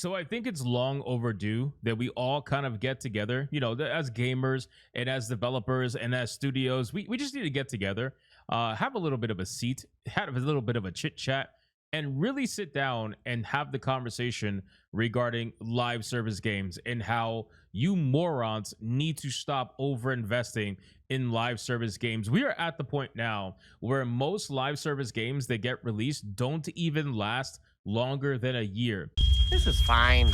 So I think it's long overdue that we all kind of get together, as gamers and as developers and as studios. We just need to get together, have a little bit of a seat, have a little bit of a chit chat, and really sit down and have the conversation regarding live service games and how you morons need to stop over investing in live service games. We are at the point now where most live service games that get released don't even last longer than a year. This is fine.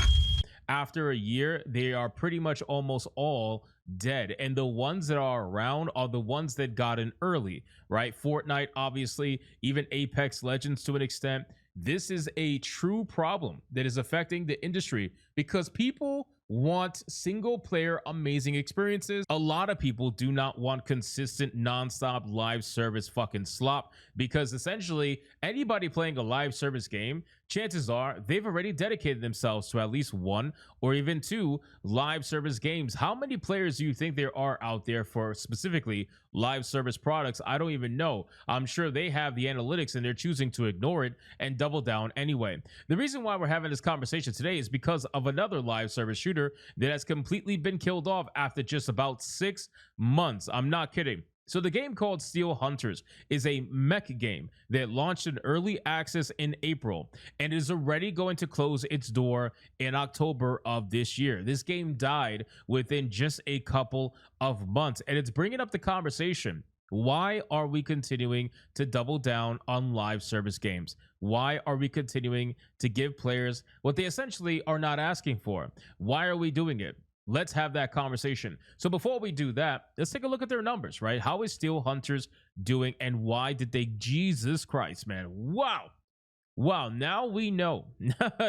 After a year, they are pretty much almost all dead. And the ones that are around are the ones that got in early, right? Fortnite, obviously, even Apex Legends to an extent. This is a true problem that is affecting the industry because people want single player amazing experiences. A lot of people do not want consistent nonstop live service fucking slop because essentially anybody playing a live service game, chances are they've already dedicated themselves to at least one or even two live service games. How many players do you think there are out there for specifically live service products? I don't even know. I'm sure they have the analytics and they're choosing to ignore it and double down anyway. The reason why we're having this conversation today is because of another live service shooter that has completely been killed off after just about 6 months. I'm not kidding. So the game called Steelhunters is a mech game that launched in early access in April and is already going to close its door in October of this year. This game died within just a couple of months, and it's bringing up the conversation. Why are we continuing to double down on live service games? Why are we continuing to give players what they essentially are not asking for? Why are we doing it? Let's have that conversation. So before we do that, let's take a look at their numbers, right? How is Steelhunters doing and why did they, Jesus Christ, man. Wow. Now we know.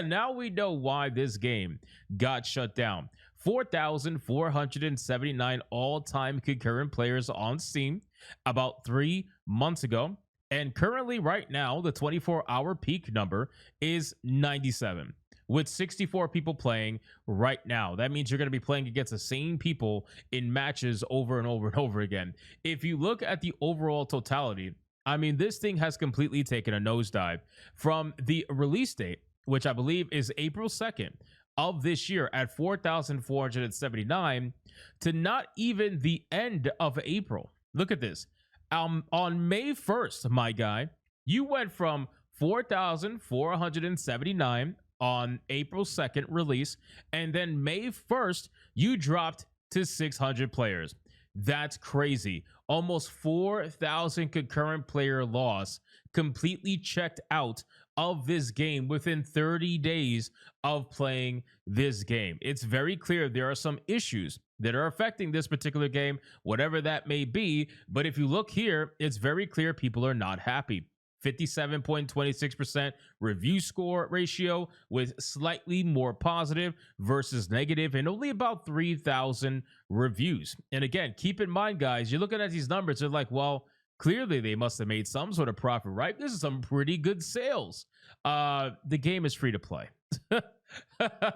Now we know why this game got shut down. 4,479 all-time concurrent players on Steam about 3 months ago. And currently right now, the 24-hour peak number is 97. With 64 people playing right now. That means you're going to be playing against the same people in matches over and over and over again. If you look at the overall totality, I mean, this thing has completely taken a nosedive from the release date, which I believe is April 2nd of this year at 4,479 to not even the end of April. Look at this. On May 1st, my guy, you went from 4,479 on April 2nd release, and then May 1st, you dropped to 600 players. That's crazy. Almost 4,000 concurrent player loss, completely checked out of this game within 30 days of playing this game. It's very clear there are some issues that are affecting this particular game, whatever that may be. But if you look here, it's very clear people are not happy. 57.26% review score ratio with slightly more positive versus negative and only about 3,000 reviews. And again, keep in mind, guys, you're looking at these numbers, they're like, well, clearly they must have made some sort of profit, right? This is some pretty good sales. The game is free to play.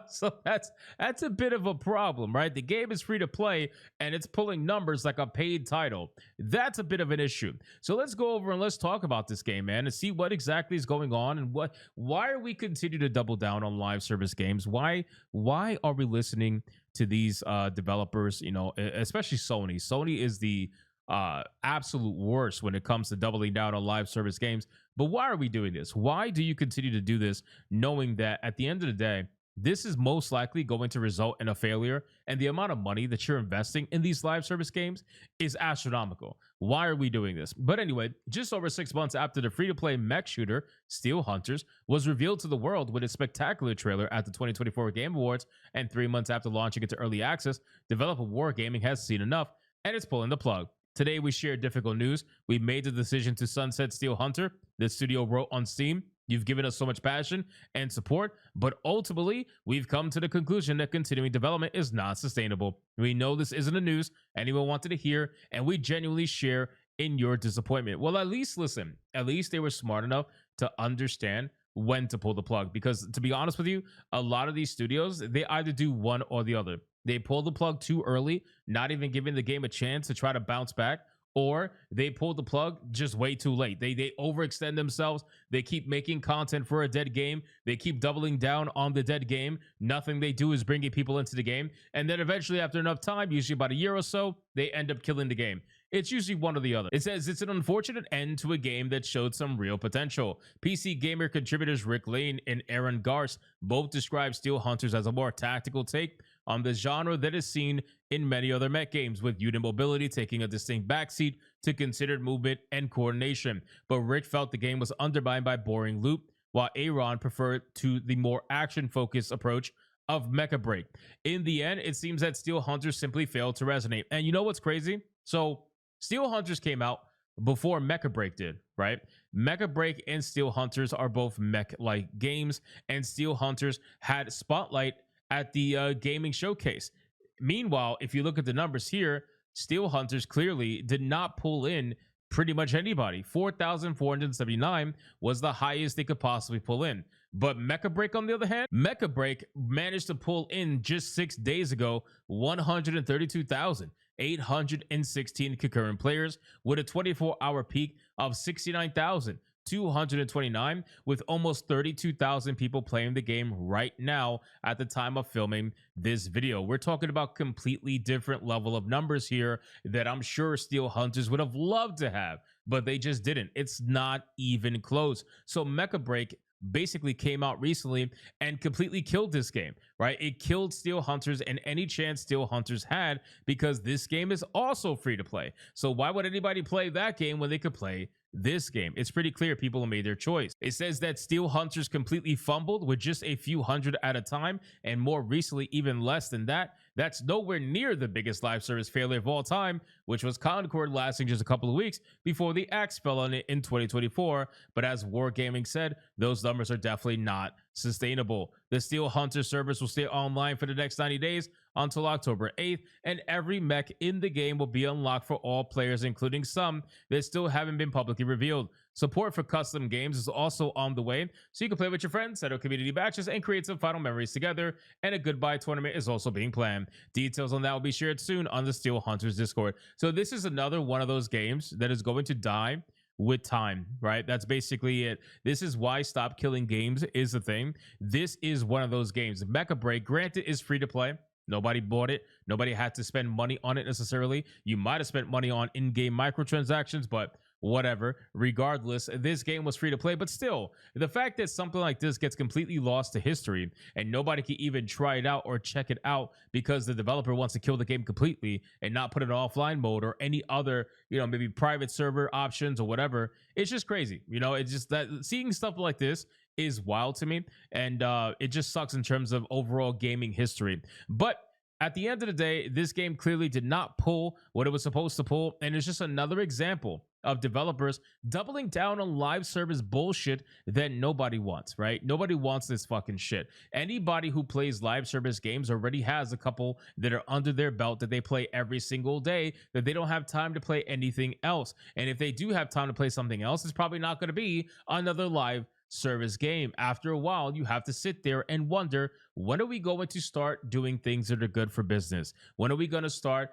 So that's a bit of a problem, right? The game is free to play and it's pulling numbers like a paid title. That's a bit of an issue. So let's go over and let's talk about this game, man, and see what exactly is going on and why are we continue to double down on live service games? Why are we listening to these developers, especially Sony? Sony is the absolute worst when it comes to doubling down on live service games. But why are we doing this? Why do you continue to do this knowing that at the end of the day, this is most likely going to result in a failure and the amount of money that you're investing in these live service games is astronomical? Why are we doing this? But anyway, just over 6 months after the free-to-play mech shooter Steelhunters was revealed to the world with a spectacular trailer at the 2024 Game Awards, and 3 months after launching into early access, developer Wargaming has seen enough and it's pulling the plug. Today, we share difficult news. We made the decision to sunset Steelhunter. The studio wrote on Steam, "You've given us so much passion and support, but ultimately, we've come to the conclusion that continuing development is not sustainable. We know this isn't the news anyone wanted to hear, and we genuinely share in your disappointment." Well, at least listen. At least they were smart enough to understand when to pull the plug. Because to be honest with you, a lot of these studios, they either do one or the other. They pull the plug too early, not even giving the game a chance to try to bounce back, or they pull the plug just way too late. They overextend themselves. They keep making content for a dead game. They keep doubling down on the dead game. Nothing they do is bringing people into the game. And then eventually, after enough time, usually about a year or so, they end up killing the game. It's usually one or the other. It says it's an unfortunate end to a game that showed some real potential. PC Gamer contributors Rick Lane and Aaron Garst both describe Steelhunters as a more tactical take on the genre that is seen in many other mech games, with unit mobility taking a distinct backseat to considered movement and coordination. But Rick felt the game was undermined by boring loot, while Aaron preferred to the more action-focused approach of Mecha Break. In the end, it seems that Steelhunters simply failed to resonate. And you know what's crazy? So Steelhunters came out before Mecha Break did, right? Mecha Break and Steelhunters are both mech-like games, and Steelhunters had spotlight at the gaming showcase. Meanwhile, if you look at the numbers here, Steelhunters clearly did not pull in pretty much anybody. 4,479 was the highest they could possibly pull in. But Mecha Break, on the other hand, Mecha Break managed to pull in just 6 days ago 132,816 concurrent players, with a 24-hour peak of 69,229, with almost 32,000 people playing the game right now at the time of filming this video. We're talking about completely different level of numbers here that I'm sure Steelhunters would have loved to have, but they just didn't. It's not even close. So Mecha Break basically came out recently and completely killed this game, right? It killed Steelhunters and any chance Steelhunters had, because this game is also free to play. So why would anybody play that game when they could play this game? It's pretty clear people have made their choice. It says that Steelhunters completely fumbled with just a few hundred at a time, and more recently even less than that. That's nowhere near the biggest live service failure of all time, which was Concord, lasting just a couple of weeks before the axe fell on it in 2024. But as Wargaming said, those numbers are definitely not sustainable. The Steelhunter servers will stay online for the next 90 days until October 8th, and every mech in the game will be unlocked for all players, including some that still haven't been publicly revealed. Support for custom games is also on the way, so you can play with your friends, set up community batches, and create some final memories together. And a goodbye tournament is also being planned. Details on that will be shared soon on the Steelhunters Discord. So this is another one of those games that is going to die with time, right? That's basically it. This is why Stop Killing Games is the thing. This is one of those games. Mecha Break, granted, is free to play. Nobody bought it. Nobody had to spend money on it necessarily. You might have spent money on in-game microtransactions, but whatever. Regardless, this game was free to play. But still, the fact that something like this gets completely lost to history and nobody can even try it out or check it out because the developer wants to kill the game completely and not put it in offline mode or any other, maybe private server options or whatever, it's just crazy. It's just that seeing stuff like this is wild to me, and it just sucks in terms of overall gaming history. But at the end of the day, this game clearly did not pull what it was supposed to pull, and it's just another example of developers doubling down on live service bullshit that nobody wants, right? Nobody wants this fucking shit. Anybody who plays live service games already has a couple that are under their belt that they play every single day, that they don't have time to play anything else. And if they do have time to play something else, it's probably not going to be another live service game. After a while, you have to sit there and wonder, when are we going to start doing things that are good for business? When are we going to stop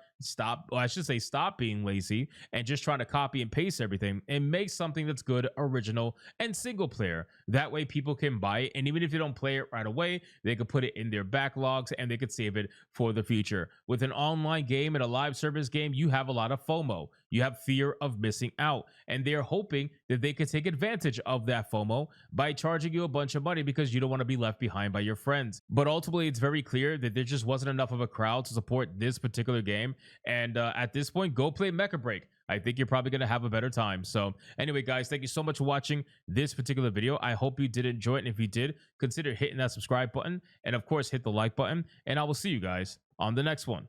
being lazy and just trying to copy and paste everything and make something that's good, original, and single player? That way people can buy it, and even if they don't play it right away, they could put it in their backlogs and they could save it for the future. With an online game and a live service game, you have a lot of FOMO. You have fear of missing out, and they're hoping that they could take advantage of that FOMO by charging you a bunch of money because you don't want to be left behind by your friends. But ultimately, it's very clear that there just wasn't enough of a crowd to support this particular game. And at this point, go play Mecha Break. I think you're probably going to have a better time. So anyway, guys, thank you so much for watching this particular video. I hope you did enjoy it. And if you did, consider hitting that subscribe button. And of course, hit the like button. And I will see you guys on the next one.